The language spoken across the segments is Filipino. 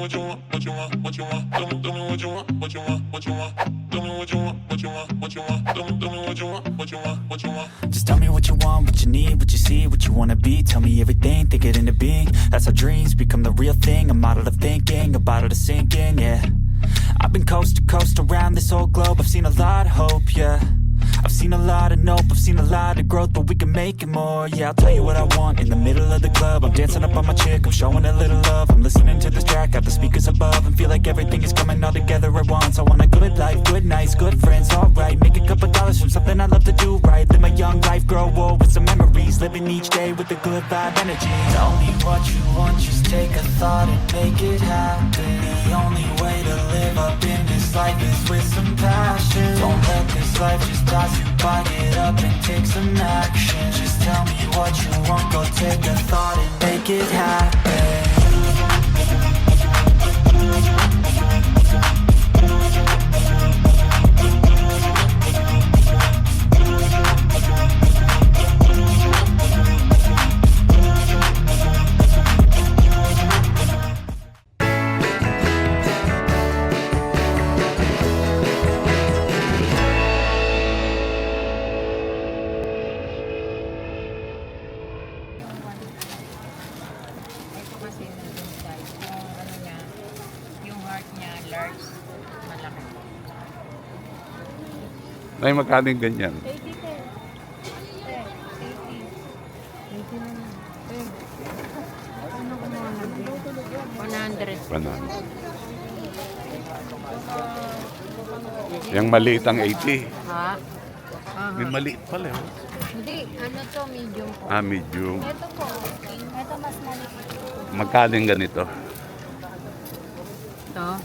what you want, what you want, what you want. Tell me what you want, what you want, what you want. Tell me what you want, what you want, what you want. Tell me what you want, what you want, what you want. Just tell me what you want, what you need, what you see, what you wanna be. Tell me everything, think it into being. That's how dreams become the real thing. A model of thinking, a bottle to sink in, yeah. I've been coast to coast around this whole globe. I've seen a lot of hope, yeah. I've seen a lot of nope, I've seen a lot of growth, but we can make it more, yeah. I'll tell you what I want in the middle of the club. I'm dancing up on my chick, I'm showing a little love. I'm listening to this track, got the speakers above, and feel like everything is coming all together at once. I want a good life, good nights, good friends, alright. Make a couple dollars from something I love to do right. Live my young life, grow old with some memories. Living each day with a good vibe energy. Tell me what you want, just take a thought and make it happen. The only way to live up in this life is with some passion. Don't let this life just pass you by, get up and take some action. Just tell me what you want, go take a thought and make it happen. Ito kasi nandun size. Yung ano niya, yung heart niya, large, malaki. Ay, magkano yung ganyan? 80 te. 80 na lang. Ano ko mga nabi? 100. Paano? Yung maliit ang 80. Ha? May maliit pala. Oh. Hindi, ano to, medium po. Ah, medium. Ito po, ito mas maliit. Magkano yung ganito? Ito,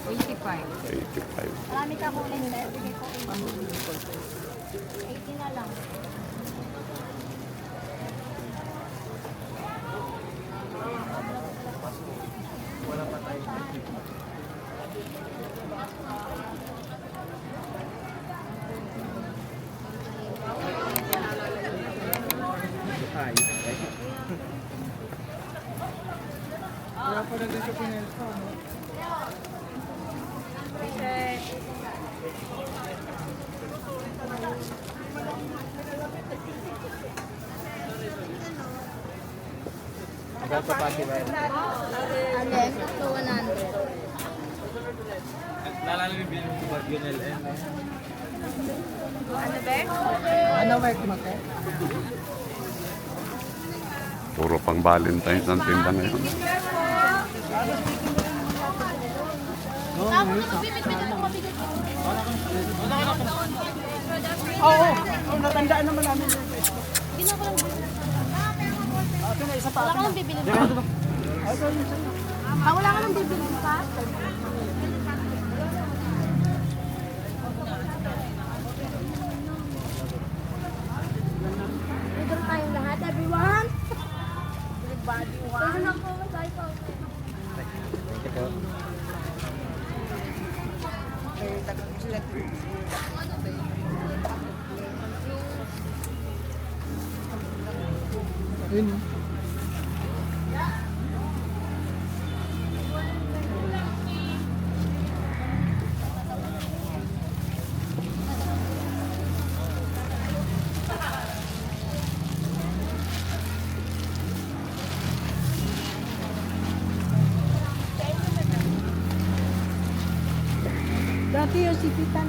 85. 85. Marami ka po lang na. 80 na lang. Alin? So, 100. Ano ba? Ano work mo ka? Puro pang Valentine's ang tinda ngayon. Oo, natandaan naman namin. Wala ka nang bibili pa? Wala ka nang bibili pa? Order tayong lahat, everyone! Everybody, one! Order po, tayo po. Dati yung sipitan,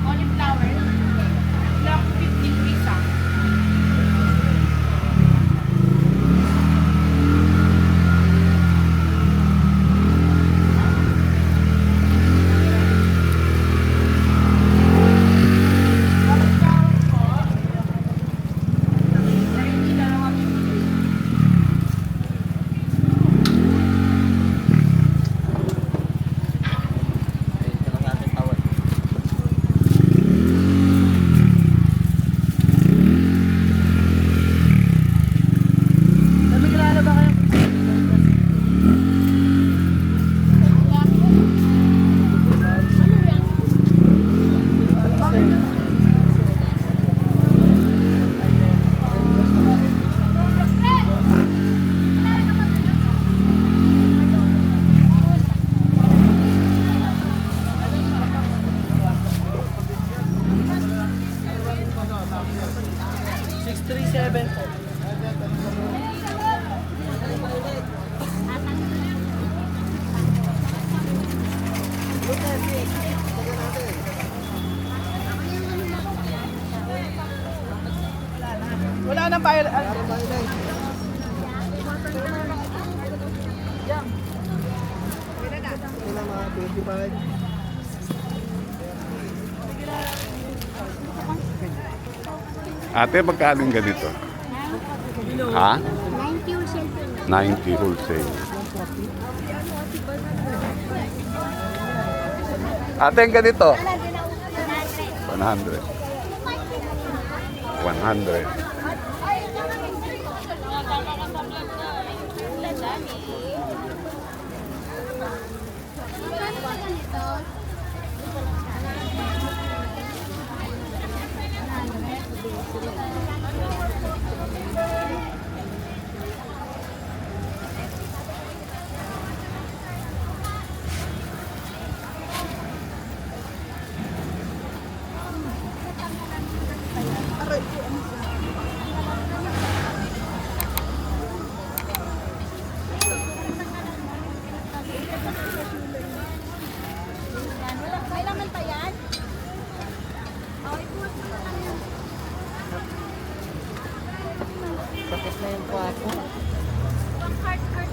cauliflower, block 15 pisa. 637 po. Wala nang bayad. Ate, magkano yung ganito? Ha? 90 wholesale po. 90 wholesale. Ate, yung ganito? 100. 100. May laman pa yan? Bakit na yung kwapo? Heart naman.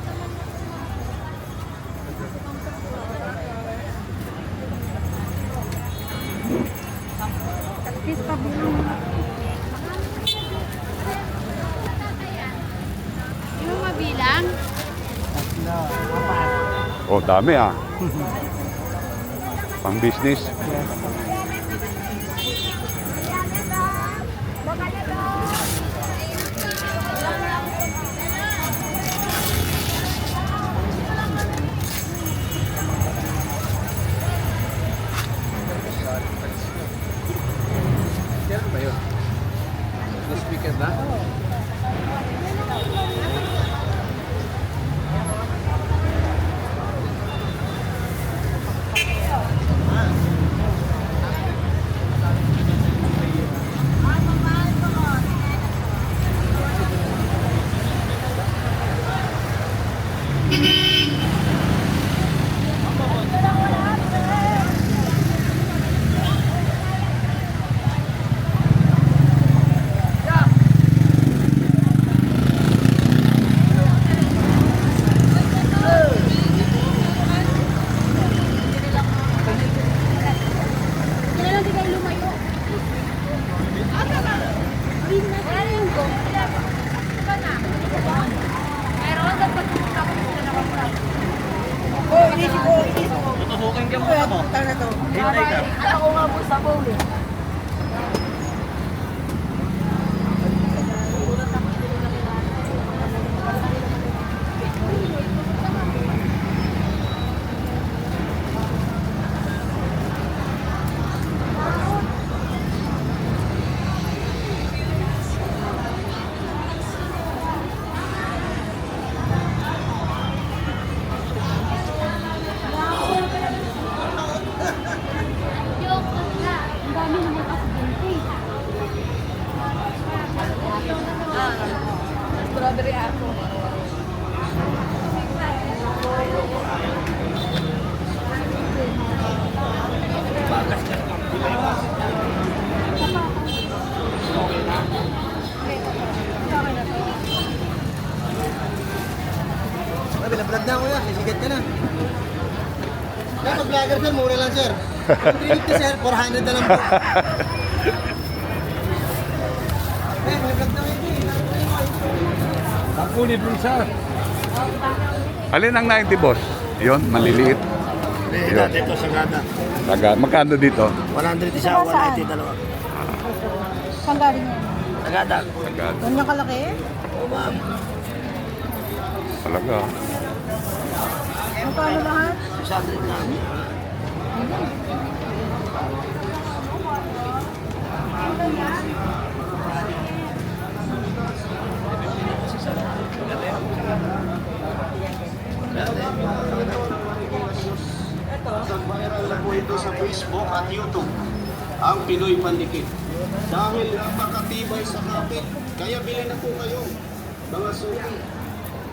Tapos pa bilang. Yung mabilang? Oh, dami ah. Pang business. Kailan di kayo lumayo? Wala na yung go. Ito na. Meron, dapat pumunta ko dito na kapag. Inisip ko. Tutusukin ka muna mo. Tara na to. Hintay ka. Ano ko nga po sa bowl eh. Ang dami naman aksidente. Strawberry apple. Bilang-vlog na ako yan. Sisigat ka na. Kaya pag vlogger sir, mura lang sir. 350 sir, 400 na lang po. Eh, may vlog na kayo. Kunin po sir. Alin ang 90 boss? Yun, maliliit. Eh, Yun. dati ito sagada. Magkano dito? 100 isa, 190 dalawa. Saan galing yan? Sagada. Agad. Ganyan kalaki? O ma'am. Talaga. Magkano lahat? 600 lang. Viral na po ito sa Facebook at YouTube, ang Pinoy Pandikit. Dahil napakatibay sa kapit. Kaya bili na po kayo. Mga suki.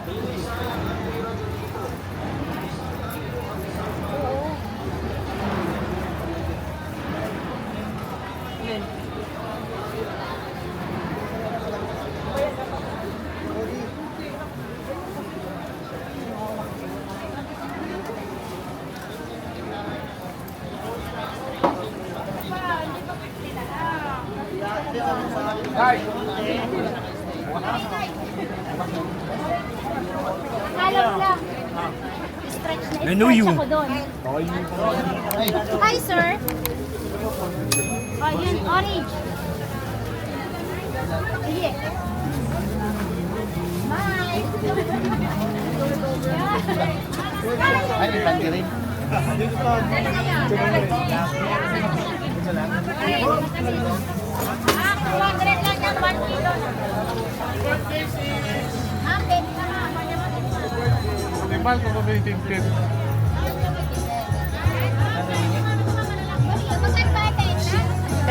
Hindi sayang ang pera nyo dito. Akala ko lang. Stretch na stretch ako doon. Hi, sir. Oh, yun, orange. Sige. Bye. Ay, may pandi rin. Ah, 200 lang yan, 1 kilo na. Ah, pwede ka na. Animal ko ba may tingkit?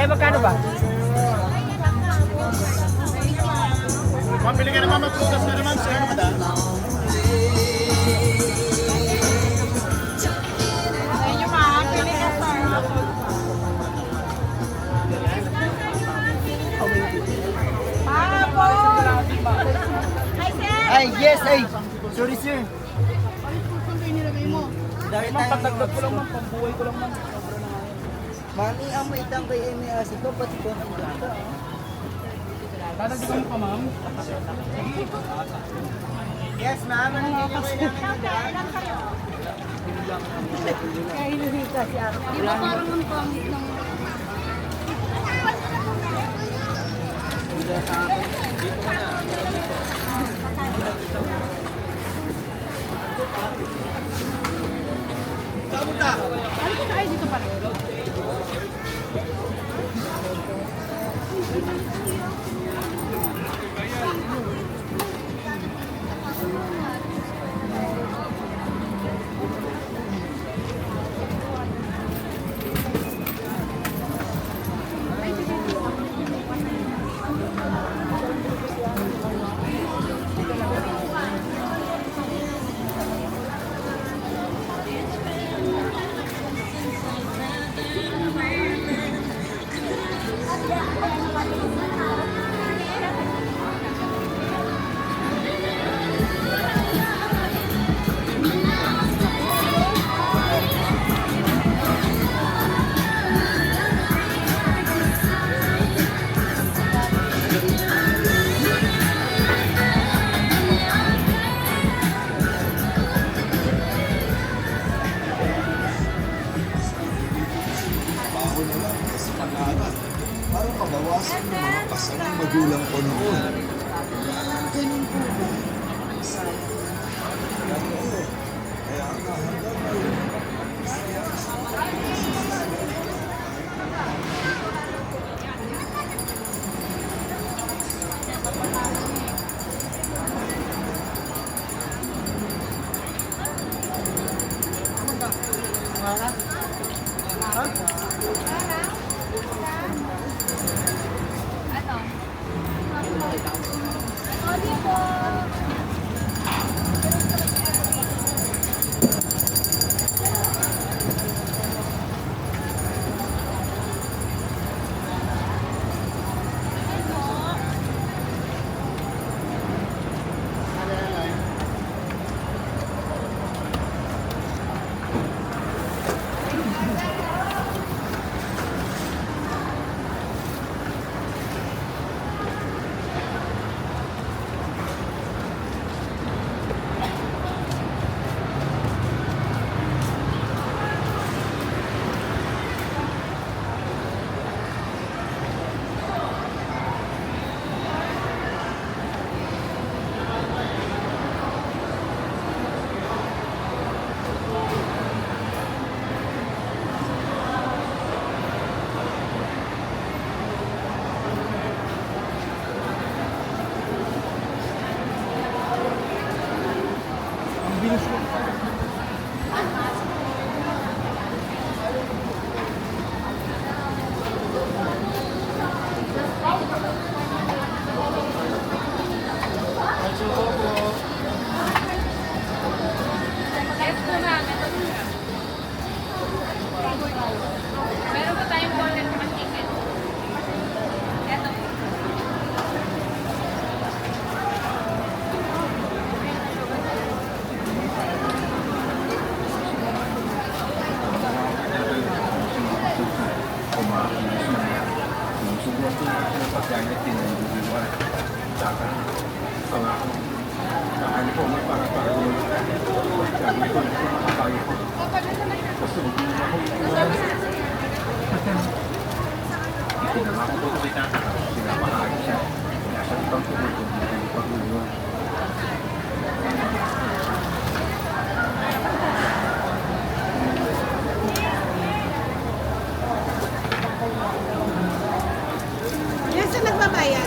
Magkano ba? Mabili ka naman, magpugas na naman. Sir, ano ba da? Ay, yes, ay. Sorry, sir. Dahil patagdag ko lang man, pambuhay ko lang man. Mami, ang may tangkay ay may asik ko, pati ko ang gata. Dadagdagan mo pa, ma'am? Yes, ma'am. Ano yung Di ba parang ang pangit ng... Para mabawasan yung mga pasanang magulang ko noon. Ganun po ba? Kaya nga hanggang ngayon, Yan sa nagbabayad.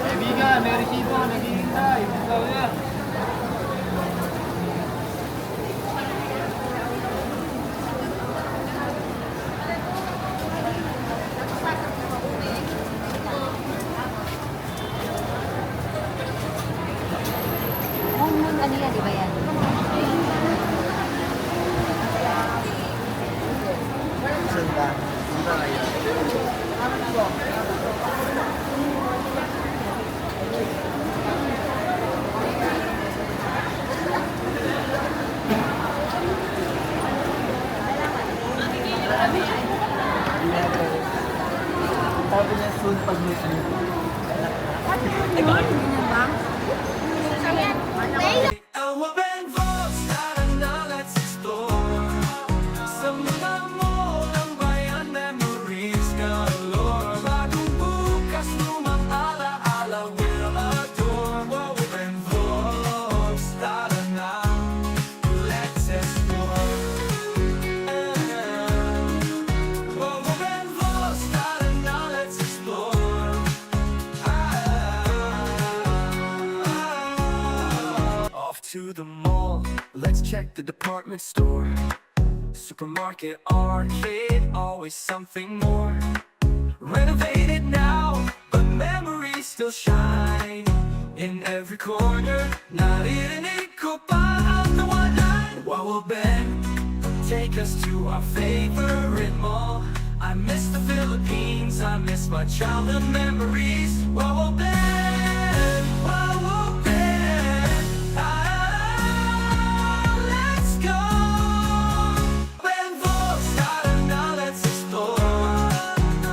Kaibigan, may resibo, naghihintay. Ikaw yan. Ano yan, di ba yan? Sabi niya soon pag may ano. Off to the mall, let's check the department store. Supermarket, arcade, always something more. Renovated now, but memories still shine. In every corner, narinig ko pa ang tawanan. What will Ben take us to our favorite mall? I miss the Philippines, I miss my childhood memories. What will Ben? What will Ben? Let's go. Ben Vos, tara na, let's explore.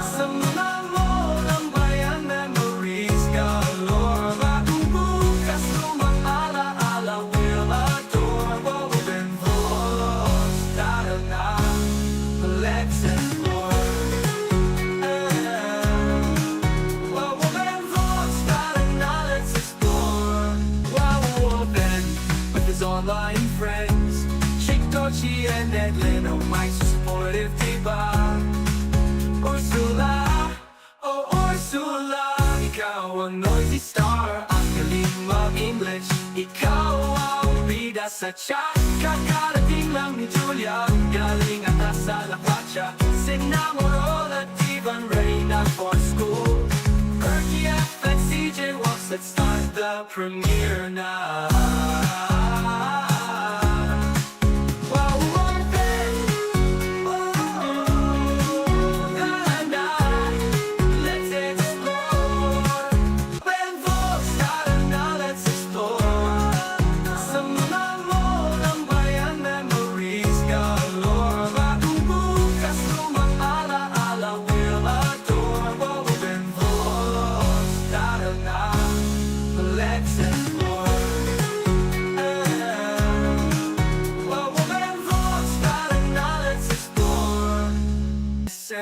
Sa mga mall ng bayan, memories galore. Bagong bukas, lumang alaala, we'll adore. What will Ben Vos, tara na, let's explore. Online friends, Chick Dochi and Edlin, oh my supportive diba. Ursula, oh Ursula, ikaw ang noisy star, ang galing mag-English, ikaw ang bida sa chat. Kakarating lang ni Julia, galing at sa La Pacha, Sinamoro at Ivan Reyna for school. Erky F and CJ Walks, let's start the premiere now.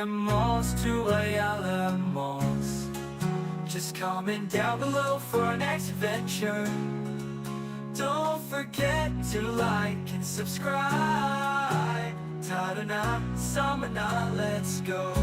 Malls to Ayala Malls. Just comment down below for our next adventure. Don't forget to like and subscribe. Tara na, sama na, let's go.